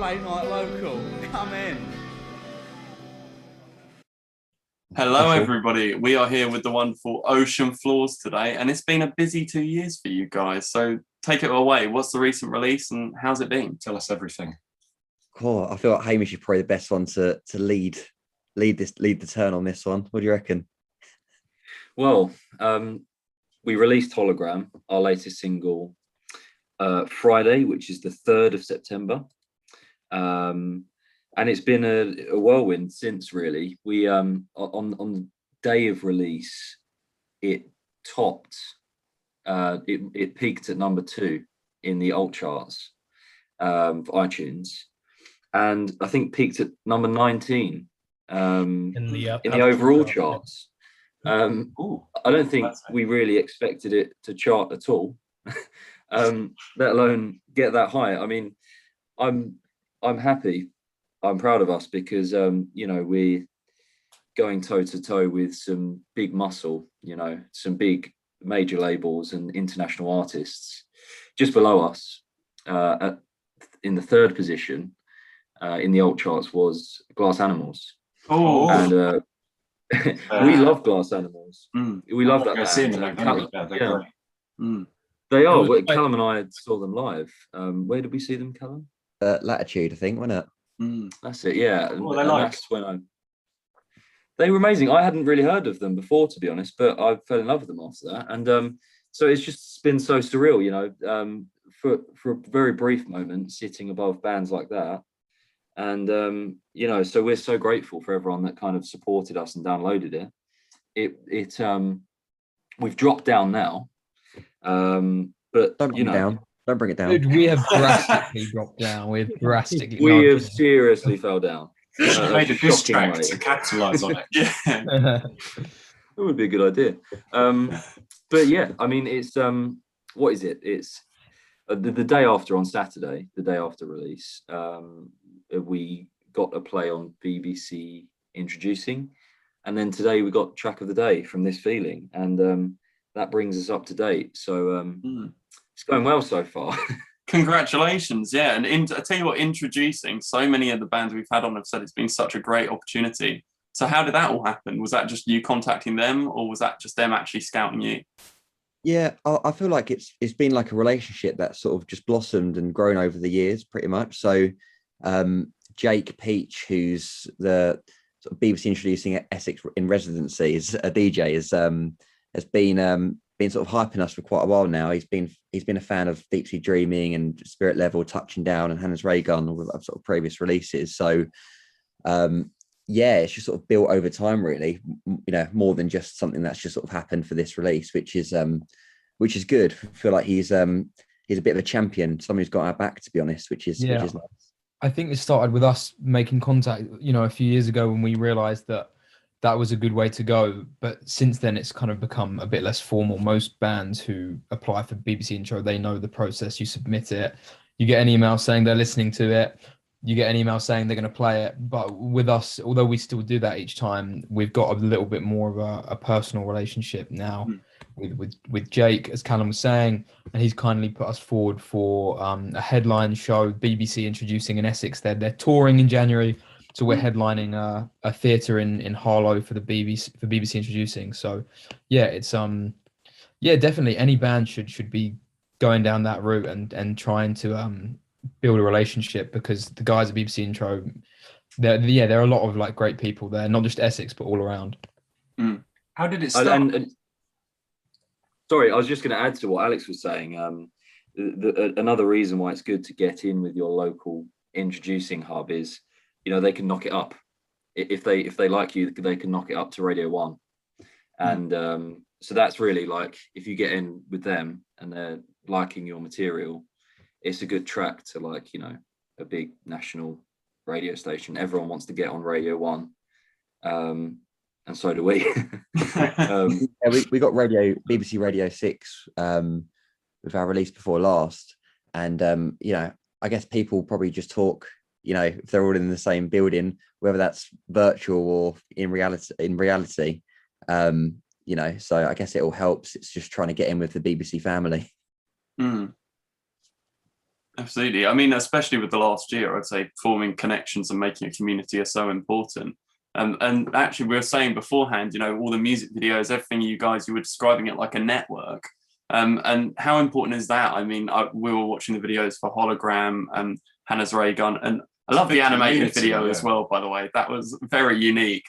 Play Night Local. Come in. Hello, everybody. We are here with the wonderful Ocean Floors today, and it's been a busy 2 years for you guys. So take it away. What's the recent release and how's it been? Tell us everything. Cool. I feel like Hamish is probably the best one to lead the turn on this one. What do you reckon? Well, we released Hologram, our latest single, Friday, which is the 3rd of September. And it's been a whirlwind since, really. We on the day of release, it topped, it peaked at number 2 in the alt charts for iTunes, and I think peaked at number 19 in the overall charts. I don't think we really expected it to chart at all, let alone get that high. I mean, I'm happy. I'm proud of us because we're going toe to toe with some big muscle, some big major labels and international artists. Just below us, in the 3rd position in the alt charts, was Glass Animals. And we love Glass Animals. We love that band. They are. Callum and I saw them live. Where did we see them, Callum? Latitude, I think, wasn't it? That's it, yeah. That's when they were amazing. I hadn't really heard of them before, to be honest, but I fell in love with them after that. And so it's just been so surreal, for a very brief moment, sitting above bands like that. And so we're so grateful for everyone that kind of supported us and downloaded it. We've dropped down now, but don't bring it down. Dude, we have drastically dropped down. We have seriously fell down. Made a diss track to capitalise on it. Yeah, that would be a good idea. But yeah, I mean, it's what is it? It's the day after, on Saturday, the day after release. We got a play on BBC Introducing, and then today we got track of the day from This Feeling, and that brings us up to date. So it's going well so far. Congratulations. Yeah, and I tell you what, Introducing, so many of the bands we've had on have said it's been such a great opportunity. So how did that all happen? Was that just you contacting them, or was that just them actually scouting you? Yeah, I feel like it's been like a relationship that sort of just blossomed and grown over the years, pretty much. So Jake Peach, who's the sort of BBC Introducing Essex in residency, is a DJ, has been sort of hyping us for quite a while now. He's been a fan of Deep Sea Dreaming and Spirit Level, Touching Down, and Hannah's Ray Gun, all of sort of previous releases. So it's just sort of built over time, really. More than just something that's just sort of happened for this release, which is good. I feel like he's a bit of a champion, someone who's got our back, to be honest, which is nice. I think it started with us making contact, a few years ago when we realized that was a good way to go. But since then, it's kind of become a bit less formal. Most bands who apply for BBC Intro, they know the process. You submit it, you get an email saying they're listening to it, you get an email saying they're going to play it. But with us, although we still do that each time, we've got a little bit more of a personal relationship now with Jake, as Callum was saying, and he's kindly put us forward for a headline show, BBC Introducing in Essex. They're touring in January, so we're headlining a theatre in Harlow for the BBC Introducing. So yeah, it's definitely any band should be going down that route and trying to build a relationship, because the guys at BBC Intro, there are a lot of like great people there, not just Essex but all around. How did it start? Sorry, I was just going to add to what Alex was saying. Another reason why it's good to get in with your local introducing hub is, they can knock it up. If they like you, they can knock it up to Radio 1. And so that's really like, if you get in with them and they're liking your material, it's a good track to like, a big national radio station. Everyone wants to get on Radio 1. And so do we. We got BBC Radio 6 with our release before last. And, I guess people probably just talk, if they're all in the same building, whether that's virtual or in reality. So I guess it all helps. It's just trying to get in with the BBC family. Absolutely. I mean, especially with the last year, I'd say forming connections and making a community are so important. And actually, we were saying beforehand, you know, all the music videos, everything you were describing it like a network. And how important is that? I mean, we were watching the videos for Hologram and Hannah's Ray Gun, and I love the animated video as well, by the way. That was very unique.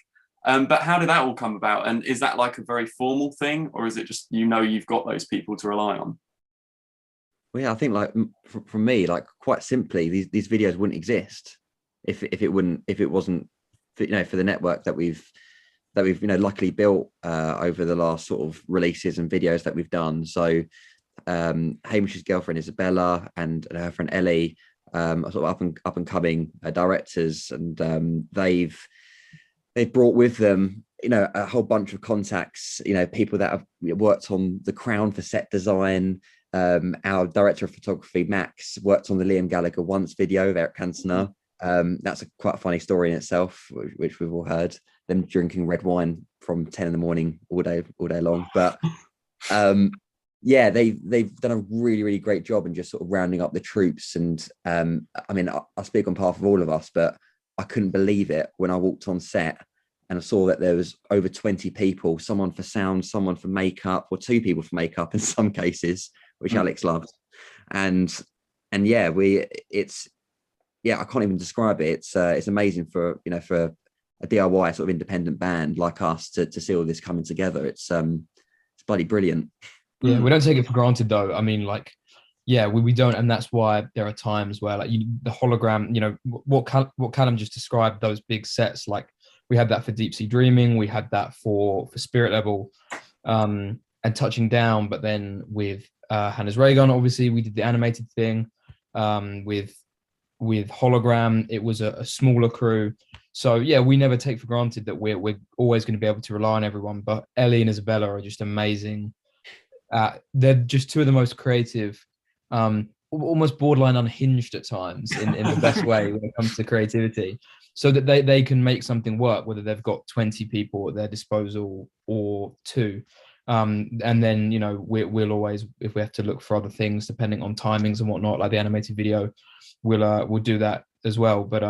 But how did that all come about? And is that like a very formal thing, or is it just, you know, you've got those people to rely on? Well, yeah, I think like from me, like quite simply, these videos wouldn't exist if it wasn't for, you know, for the network that we've you know luckily built over the last sort of releases and videos that we've done. So Hamish's girlfriend Isabella and her friend Ellie are sort of up and coming directors, and they've brought with them, you know, a whole bunch of contacts, you know, people that have worked on The Crown for set design. Our director of photography, Max, worked on the Liam Gallagher Once video of Eric Cantona. That's quite a funny story in itself, which we've all heard, them drinking red wine from 10 in the morning all day long. But yeah, they've done a really, really great job in just sort of rounding up the troops. And I mean, I speak on behalf of all of us, but I couldn't believe it when I walked on set and I saw that there was over 20 people, someone for sound, someone for makeup, or 2 people for makeup in some cases, which Alex loves. And yeah, I can't even describe it. It's amazing for, you know, for a DIY sort of independent band like us to see all this coming together. It's bloody brilliant. Yeah, we don't take it for granted though. I mean, like, yeah, we don't, and that's why there are times where like the Hologram, you know, what Callum just described, those big sets, like we had that for Deep Sea Dreaming, we had that for Spirit Level, and Touching Down, but then with Hannah's Ray Gun, obviously we did the animated thing. With Hologram, it was a smaller crew. So yeah, we never take for granted that we're always going to be able to rely on everyone. But Ellie and Isabella are just amazing. They're just 2 of the most creative, almost borderline unhinged at times in the best way when it comes to creativity, so that they can make something work, whether they've got 20 people at their disposal or 2. And then, you know, we'll always, if we have to look for other things depending on timings and whatnot, like the animated video, we'll do that as well. But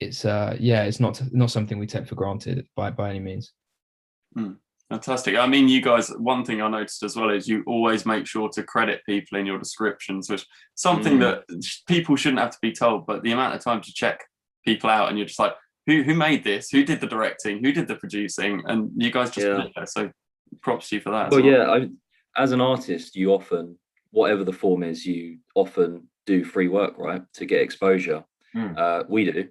it's not something we take for granted by any means. Fantastic. I mean, you guys, one thing I noticed as well is you always make sure to credit people in your descriptions, which something that people shouldn't have to be told, but the amount of time to check people out and you're just like, who made this, who did the directing, who did the producing, and you guys just put it there. So props to you for that. Well, yeah, as an artist, you often, whatever the form is, you often do free work, right, to get exposure. We do,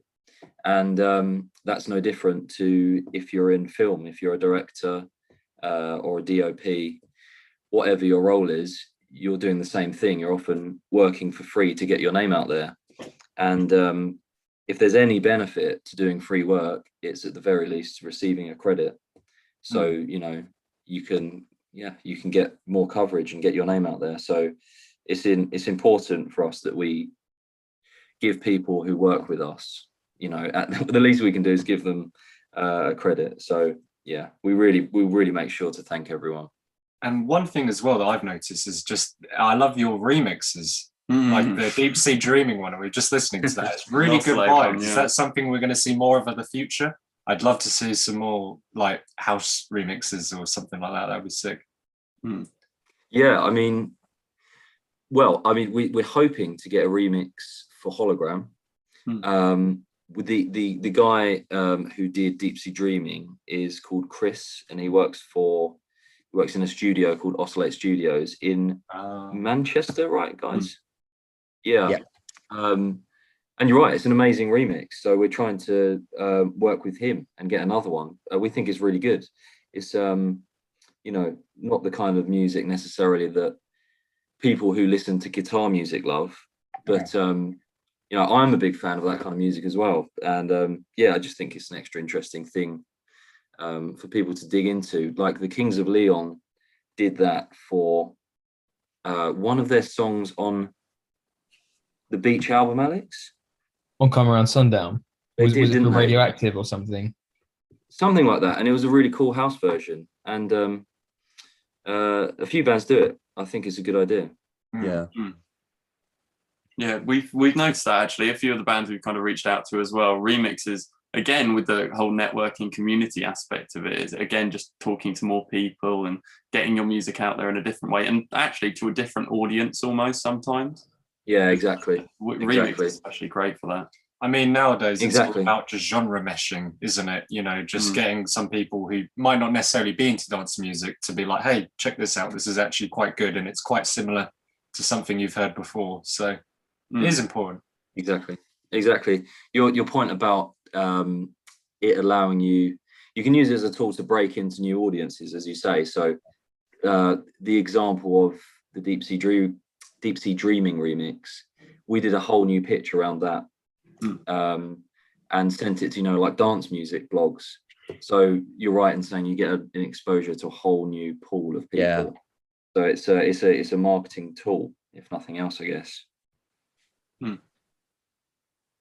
and that's no different to if you're in film, if you're a director or a DOP, whatever your role is, you're doing the same thing. You're often working for free to get your name out there, and if there's any benefit to doing free work, it's at the very least receiving a credit. So you know, you can get more coverage and get your name out there. So it's important for us that we give people who work with us, you know, the least we can do is give them a credit. So yeah, we really make sure to thank everyone. And one thing as well that I've noticed is just, I love your remixes, like the Deep Sea Dreaming one. We were just listening to that. It's really good vibes. Is that something we're going to see more of in the future? I'd love to see some more like house remixes or something like that. That would be sick. Yeah, I mean, we're hoping to get a remix for Hologram. With the guy who did Deep Sea Dreaming is called Chris, and he works in a studio called Oscillate Studios in Manchester, right, guys? Yeah. And you're right, it's an amazing remix. So we're trying to work with him and get another one. We think it's really good. It's you know, not the kind of music necessarily that people who listen to guitar music love, but you know, I'm a big fan of that kind of music as well. And yeah, I just think it's an extra interesting thing for people to dig into. Like the Kings of Leon did that for one of their songs on the Beach album, Alex. On Come Around Sundown. Was it for they? Radioactive or something? Something like that. And it was a really cool house version. And a few bands do it. I think it's a good idea. Yeah. Yeah, we've noticed that actually. A few of the bands we've kind of reached out to as well. Remixes, again, with the whole networking community aspect of it, is again just talking to more people and getting your music out there in a different way, and actually to a different audience almost sometimes. Yeah, exactly. Remix is especially great for that. I mean, nowadays it's Exactly. all about just genre meshing, isn't it? You know, just getting some people who might not necessarily be into dance music to be like, hey, check this out. This is actually quite good, and it's quite similar to something you've heard before. So it is important. Exactly. Your point about it allowing you can use it as a tool to break into new audiences, as you say. So the example of the Deep Sea Dreaming remix, we did a whole new pitch around that, and sent it to, like dance music blogs. So you're right in saying you get an exposure to a whole new pool of people. So it's a marketing tool, if nothing else, I guess.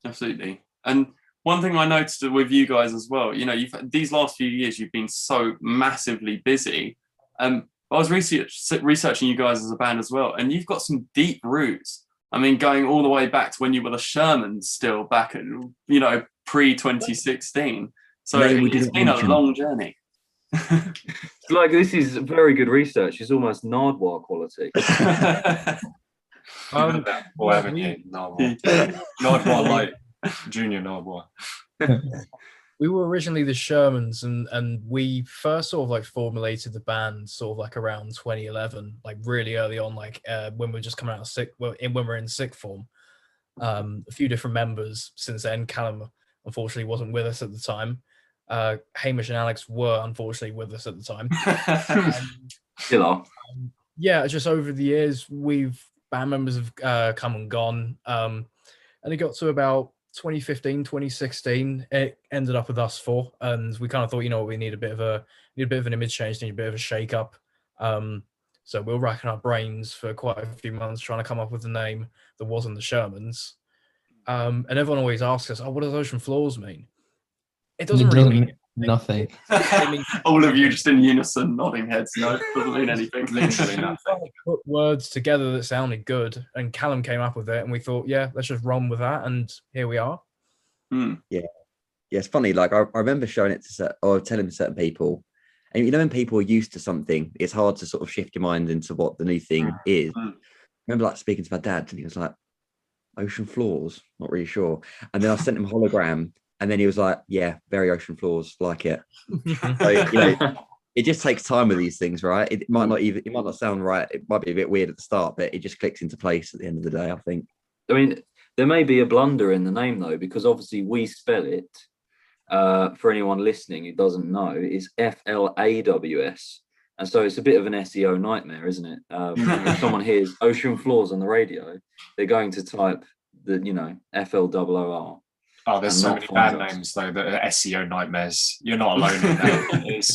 Absolutely. And one thing I noticed with you guys as well, you've these last few years you've been so massively busy. I was researching you guys as a band as well, and you've got some deep roots. I mean, going all the way back to when you were the Shermans, still back at pre-2016. So it's been a long journey. Like, this is very good research. It's almost Nardwuar quality. Or haven't you? Nardwuar Light, Junior Nardwuar. We were originally the Shermans, and we first sort of like formulated the band sort of like around 2011, like really early on, like when we're just coming out of when we're in sick form. A few different members since then. Callum unfortunately wasn't with us at the time. Hamish and Alex were unfortunately with us at the time. Still are. Yeah, just over the years, band members have come and gone. And it got to about 2015, 2016, it ended up with us four, and we kind of thought, we need a bit of an image change, need a bit of a shake up. So we were racking our brains for quite a few months trying to come up with a name that wasn't the Shermans. And everyone always asks us, "Oh, what does Ocean Floors mean?" It doesn't really mean nothing. All of you just in unison nodding heads. No, it doesn't mean anything. Literally nothing. Put words together that sounded good, and Callum came up with it, and we thought, yeah, let's just run with that, and here we are. Yeah, it's funny. Like I remember showing it or telling certain people, and when people are used to something, it's hard to sort of shift your mind into what the new thing is. I remember like speaking to my dad, and he was like, "Ocean Floors, not really sure." And then I sent him a hologram. And then he was like, "Yeah, very Ocean Floors, like it." So, it just takes time with these things, right? It might not sound right. It might be a bit weird at the start, but it just clicks into place at the end of the day, I think. I mean, there may be a blunder in the name though, because obviously we spell it, for anyone listening who doesn't know, is FLAWS. And so it's a bit of an SEO nightmare, isn't it? If someone hears Ocean Floors on the radio, they're going to type the, FLOOR. Oh, there's so many band names though that are SEO nightmares. You're not alone in that. There's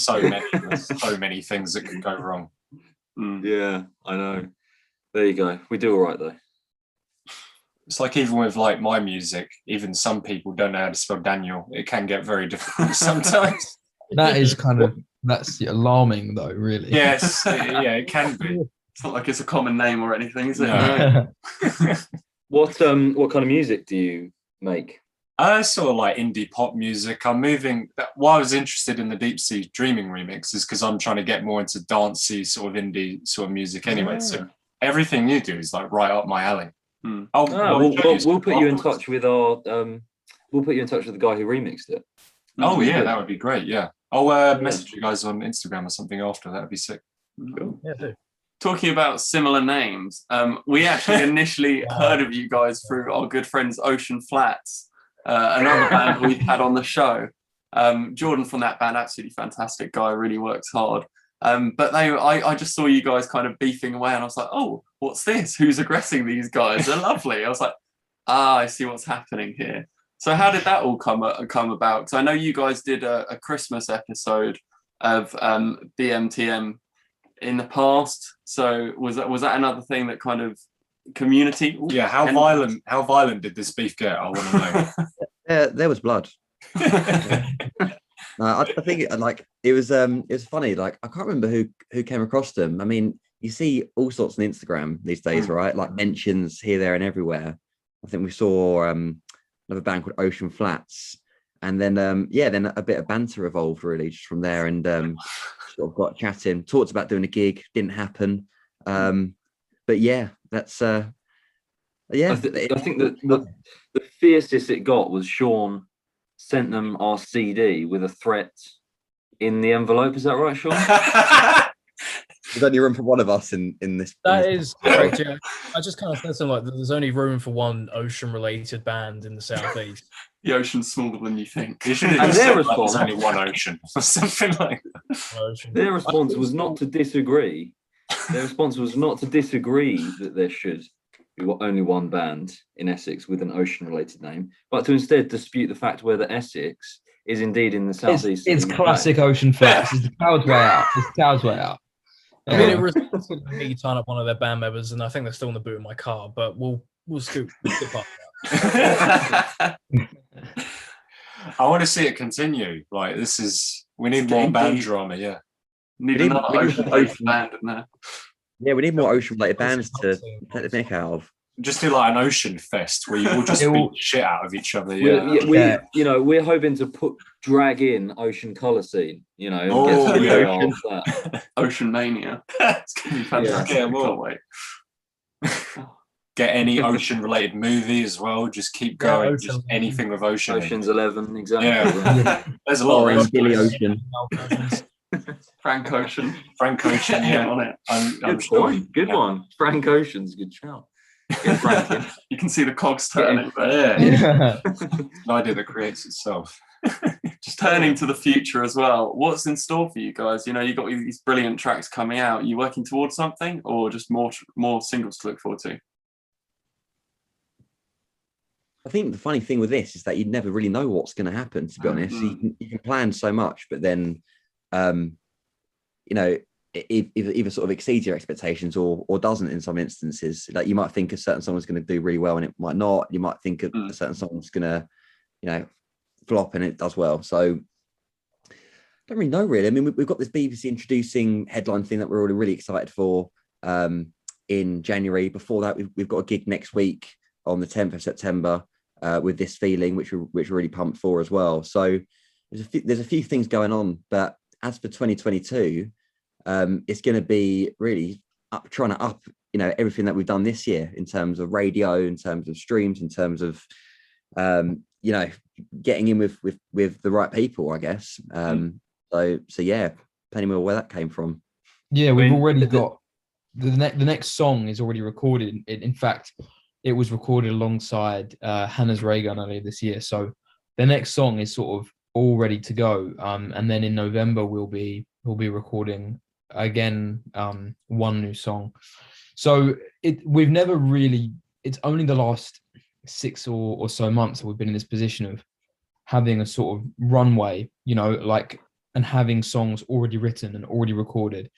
so many things that can go wrong. Yeah, I know. There you go. We do all right though. It's like even with like my music, even some people don't know how to spell Daniel. It can get very difficult sometimes. That's alarming though, really. Yes, yeah, it can be. It's not like it's a common name or anything, is it? No. What kind of music do you make? Sort of like indie pop music. I'm moving. Why I was interested in the Deep Sea Dreaming remix is because I'm trying to get more into dancey sort of indie sort of music anyway. So everything you do is like right up my alley. We'll put you in touch with our. We'll put you in touch with the guy who remixed it. Oh yeah, that would be great. Yeah, I'll message you guys on Instagram or something after. That'd be sick. Cool. Yeah, do. Talking about similar names, we actually initially heard of you guys through our good friends Ocean Flats. Another band we've had on the show. Jordan from that band, absolutely fantastic guy, really works hard. But I just saw you guys kind of beefing away, and I was like, "Oh, what's this? Who's aggressing these guys? They're lovely." I was like, I see what's happening here. So how did that all come about? Because I know you guys did a Christmas episode of BMTM in the past. So was that another thing that kind of community? Yeah, how violent did this beef get? I want to know. There was blood. I think it was funny. Like I can't remember who came across them. I mean, you see all sorts on Instagram these days, right? Like mentions here, there, and everywhere. I think we saw another band called Ocean Flats, and then then a bit of banter evolved really just from there, and sort of got chatting, talked about doing a gig, didn't happen, but yeah, that's yeah. I think that the fiercest it got was Sean sent them our CD with a threat in the envelope. Is that right, Sean? There's only room for one of us in this. That is correct. Yeah, I just kind of said something like, "There's only room for one ocean-related band in the southeast." The ocean's smaller than you think. You should have And just their said, like, response- there's only one ocean or something like that. Ocean. Their response was not to disagree. Their response was not to disagree that there should be only one band in Essex with an ocean-related name, but to instead dispute the fact whether Essex is indeed in the southeast. It's of the classic UK. Ocean Flats. It's the cow's way out. It's the cow's way out. I mean, it resulted in me tying up one of their band members, and I think they're still in the boot of my car. But we'll skip past that. I want to see it continue. Like, we need more band drama. Yeah. Need We need- another we need ocean more ocean- band in there. Yeah, we need more ocean-related bands to take the mick out of. Just do like an ocean fest where you all just It will- beat shit out of each other. We're hoping to drag in Ocean Colour Scene, and Oh, get some yeah. PR off that. Ocean Mania. It's gonna be fantastic. Yeah, I well. can't wait. Get any ocean related movie as well. Just keep Yeah, going. ocean. Just anything with ocean. in it. Ocean's 11, exactly. Yeah. There's a lot Or of in Billy Ocean. Frank Ocean. Frank Ocean, yeah, on it. I'm Good sure. point. Good Yeah. one. Frank Ocean's a good shout. Get Frank in. You can see the cogs turning. But Yeah, Yeah. an idea that creates itself. just turning to the future as well. What's in store for you guys? You've got these brilliant tracks coming out. Are you working towards something, or just more singles to look forward to? I think the funny thing with this is that you never really know what's going to happen, to be honest. You can plan so much, but then, it either sort of exceeds your expectations or doesn't in some instances. Like, you might think a certain song is going to do really well and it might not. You might think a certain song is going to, flop and it does well. So I don't really know, really. I mean, we've got this BBC Introducing headline thing that we're already really excited for in January. Before that, we've got a gig next week on the 10th of September with This Feeling, which we're really pumped for as well. So there's a few things going on, but as for 2022, it's going to be really trying to up, everything that we've done this year in terms of radio, in terms of streams, in terms of, getting in with the right people, I guess. So yeah, plenty more where that came from. Yeah, we've already got the next song is already recorded. In fact, it was recorded alongside Hannah's Ray Gun earlier this year. So the next song is sort of all ready to go. And then in November we'll be recording again one new song. So we've never really. It's only the last 6 or so months that we've been in this position of having a sort of runway, and having songs already written and already recorded.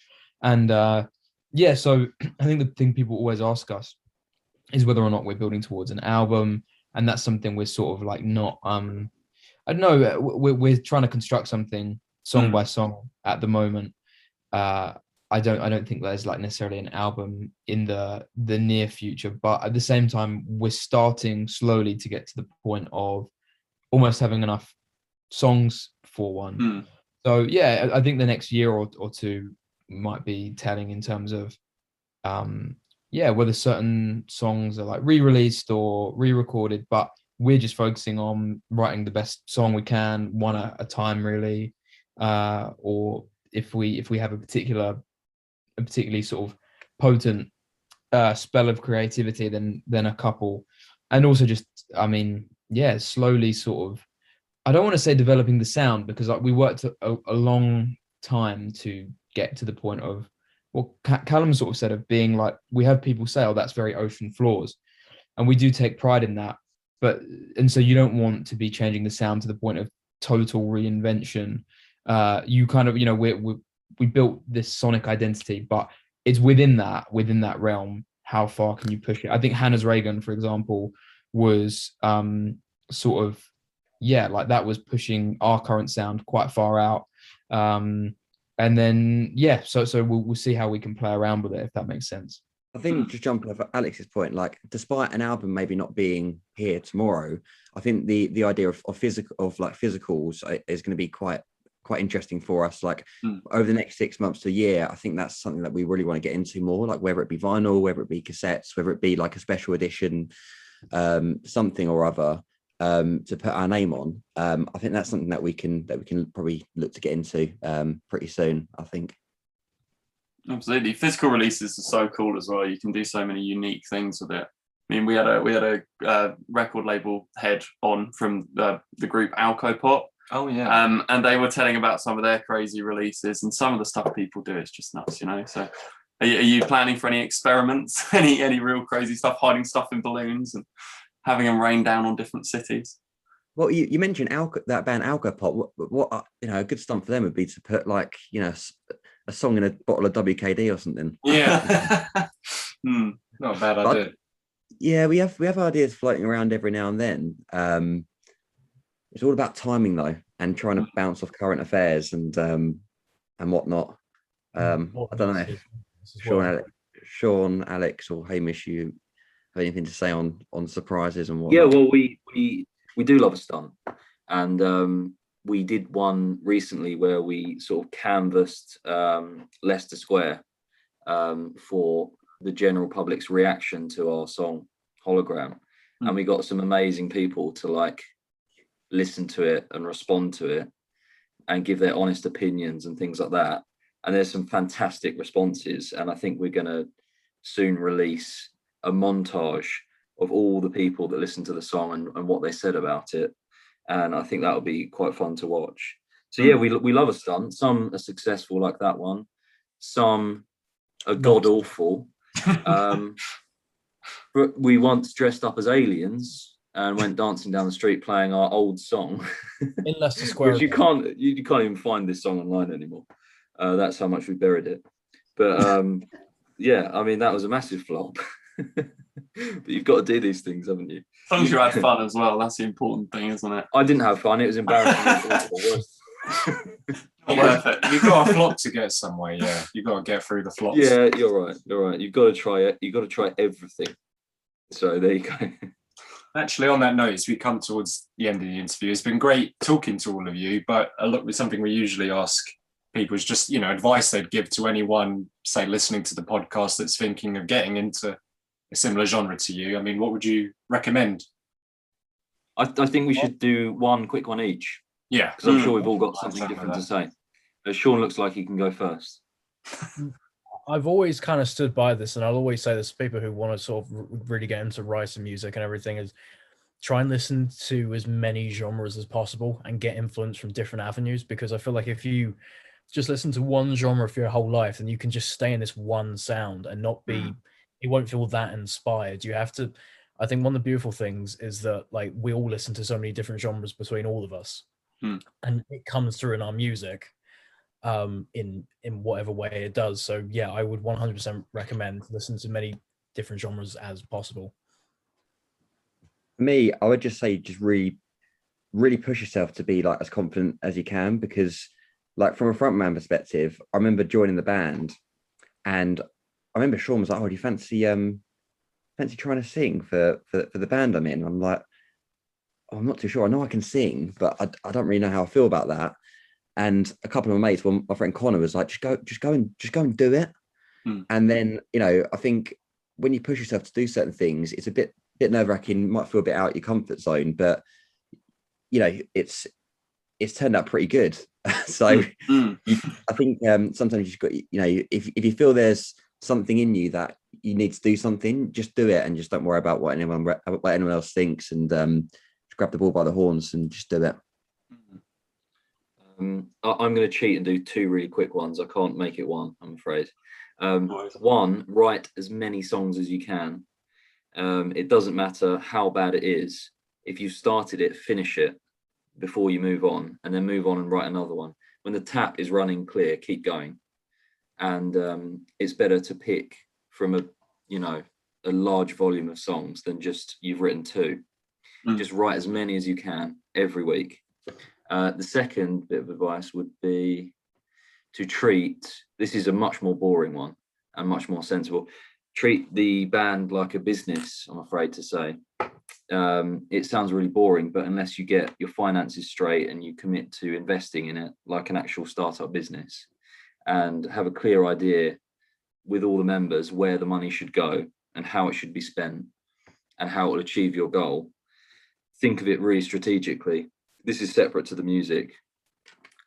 And so I think the thing people always ask us is whether or not we're building towards an album, and that's something we're sort of like not. I don't know. We're trying to construct something song by song at the moment. I don't think there's like necessarily an album in the near future, but at the same time, we're starting slowly to get to the point of almost having enough songs for one. So yeah, I think the next year or two might be telling in terms of whether certain songs are like re-released or re-recorded, but we're just focusing on writing the best song we can, one at a time, really. Or if we have a particularly sort of potent spell of creativity, then a couple. And also just, slowly sort of, I don't want to say developing the sound, because we worked a long time to get to the point of what Callum sort of said, of being like, we have people say, oh, that's very Ocean Floors. And we do take pride in that. And so you don't want to be changing the sound to the point of total reinvention. You kind of, we built this sonic identity, but it's within that realm. How far can you push it? I think Hannah's Ray Gun, for example, was sort of, that was pushing our current sound quite far out. And then, so we'll see how we can play around with it, if that makes sense. I think just jumping off Alex's point, like despite an album maybe not being here tomorrow, I think the idea of physicals is going to be quite interesting for us. Like over the next 6 months to a year, I think that's something that we really want to get into more. Like whether it be vinyl, whether it be cassettes, whether it be like a special edition, something or other, to put our name on. I think that's something that we can probably look to get into pretty soon, I think. Absolutely, physical releases are so cool as well. You can do so many unique things with it. I mean, we had a record label head on from the group Alco Pop. Oh yeah. And they were telling about some of their crazy releases, and some of the stuff people do is just nuts, you know. So, are you planning for any experiments? any real crazy stuff, hiding stuff in balloons and having them rain down on different cities? Well, you mentioned that band Alco Pop. What a good stunt for them would be to put like a song in a bottle of WKD or something. Yeah. Not a bad idea. Yeah, we have ideas floating around every now and then. It's all about timing though, and trying to bounce off current affairs and whatnot. I don't know if Sean, Alex, or Hamish, you have anything to say on surprises and whatnot? Yeah, well, we do love a stunt, and we did one recently where we sort of canvassed Leicester Square for the general public's reaction to our song Hologram, and we got some amazing people to like listen to it and respond to it and give their honest opinions and things like that. And there's some fantastic responses, and I think we're going to soon release a montage of all the people that listened to the song and what they said about it, and I think that'll be quite fun to watch. So yeah, we love a stunt. Some are successful like that one, some are god awful. But we once dressed up as aliens and went dancing down the street playing our old song in Leicester Square. Which you can't even find this song online anymore. That's how much we buried it. But yeah, I mean, that was a massive flop. But you've got to do these things, haven't you? As long as you had fun as well, that's the important thing, isn't it? I didn't have fun. It was embarrassing. Not worth it. You've got a flop to get somewhere. Yeah, you've got to get through the flops. Yeah, you're right. You've got to try it. You've got to try everything. So there you go. Actually, on that note, as we come towards the end of the interview, it's been great talking to all of you, but a lot with something we usually ask people is just, advice they'd give to anyone, say, listening to the podcast that's thinking of getting into a similar genre to you. I mean, what would you recommend? I think we should do one quick one each. Yeah. Because I'm sure we've all got something different to say. Sean looks like he can go first. I've always kind of stood by this, and I'll always say this to people who want to sort of really get into writing music and everything, is try and listen to as many genres as possible and get influence from different avenues, because I feel like if you just listen to one genre for your whole life, then you can just stay in this one sound and not be, you won't feel that inspired. You have to, I think one of the beautiful things is that like we all listen to so many different genres between all of us, and it comes through in our music. In whatever way it does. So yeah, I would 100% recommend listen to many different genres as possible. For me, I would just say just really push yourself to be like as confident as you can, because like from a frontman perspective, I remember joining the band and I remember Sean was like, "Oh, do you fancy trying to sing for the band I'm in?" I'm like, "Oh, I'm not too sure. I know I can sing, but I don't really know how I feel about that." And a couple of my mates, well, my friend Connor was like, just go and do it. And then, I think when you push yourself to do certain things, it's a bit nerve-wracking, might feel a bit out of your comfort zone, but it's turned out pretty good. So I think sometimes you've got, if you feel there's something in you that you need to do something, just do it and just don't worry about what anyone else thinks, and just grab the ball by the horns and just do it. I'm going to cheat and do two really quick ones. I can't make it one, I'm afraid. One, write as many songs as you can. It doesn't matter how bad it is. If you started it, finish it before you move on, and then move on and write another one. When the tap is running clear, keep going. And it's better to pick from a large volume of songs than just you've written two. Just write as many as you can every week. The second bit of advice would be to treat, this is a much more boring one and much more sensible, treat the band like a business, I'm afraid to say. It sounds really boring, but unless you get your finances straight and you commit to investing in it like an actual startup business and have a clear idea with all the members where the money should go and how it should be spent and how it will achieve your goal, think of it really strategically. This is separate to the music.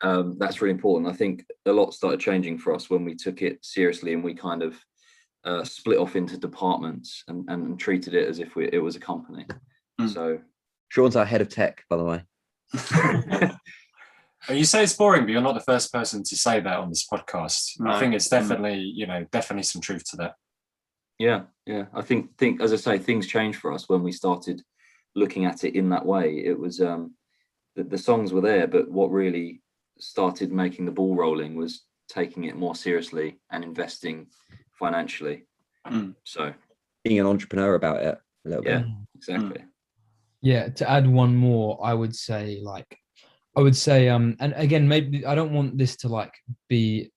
That's really important. I think a lot started changing for us when we took it seriously and we kind of split off into departments and treated it as if it was a company. So Sean's our head of tech, by the way. You say it's boring, but you're not the first person to say that on this podcast. No. I think it's definitely, definitely some truth to that. Yeah. I think as I say, things changed for us when we started looking at it in that way. It was the songs were there, but what really started making the ball rolling was taking it more seriously and investing financially. So being an entrepreneur about it a little bit. Exactly. Yeah, to add one more, I would say, and again, maybe I don't want this to like be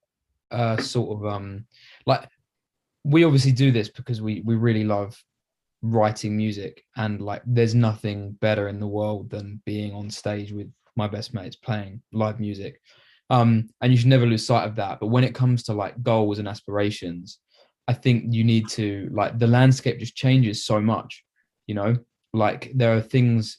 sort of like, we obviously do this because we really love writing music, and like there's nothing better in the world than being on stage with my best mates playing live music. And you should never lose sight of that. But when it comes to like goals and aspirations, I think you need to, like, the landscape just changes so much, like there are things.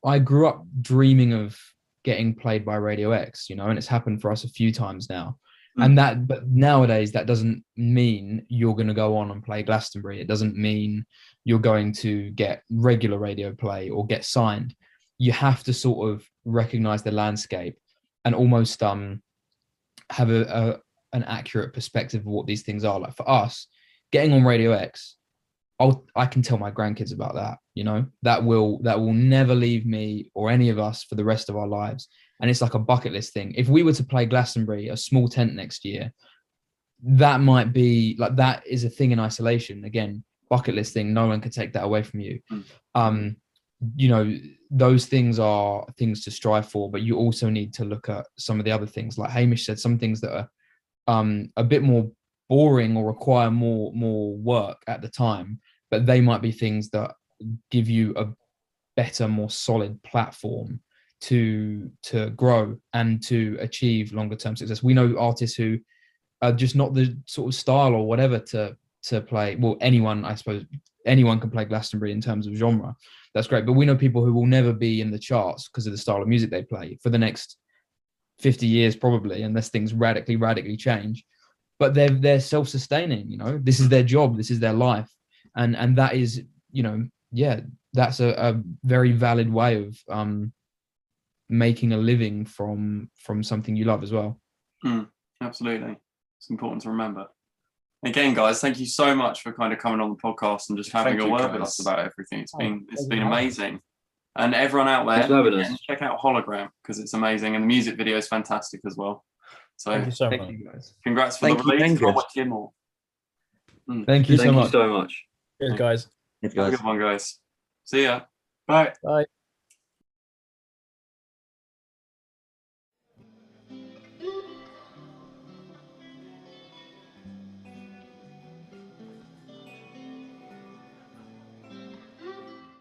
I grew up dreaming of getting played by Radio X, and it's happened for us a few times now. But nowadays that doesn't mean you're going to go on and play Glastonbury. It doesn't mean you're going to get regular radio play or get signed. You have to sort of recognize the landscape and almost have an accurate perspective of what these things are. Like for us, getting on Radio X, I can tell my grandkids about that. That will never leave me or any of us for the rest of our lives. And it's like a bucket list thing. If we were to play Glastonbury, a small tent next year, that might be like, that is a thing in isolation. Again, bucket list thing. No one can take that away from you. Those things are things to strive for, but you also need to look at some of the other things. Like Hamish said, some things that are a bit more boring or require more work at the time, but they might be things that give you a better, more solid platform to grow and to achieve longer term success. We know artists who are just not the sort of style or whatever to play. Well, anyone can play Glastonbury in terms of genre. That's great. But we know people who will never be in the charts because of the style of music they play for the next 50 years, probably, unless things radically change. But they're self-sustaining, this is their job, this is their life. And that is, that's a very valid way of making a living from something you love as well. Absolutely. It's important to remember. Again, guys, thank you so much for kind of coming on the podcast and just having a word with us about everything. It's been amazing. And everyone out there, again, check out Hologram because it's amazing, and the music video is fantastic as well. So thank you so much. You guys. Congrats for the release. Can't wait to hear more. Thank you so much. Thank you so much. Cheers, guys. Have a good one, guys. See ya. Bye. Bye.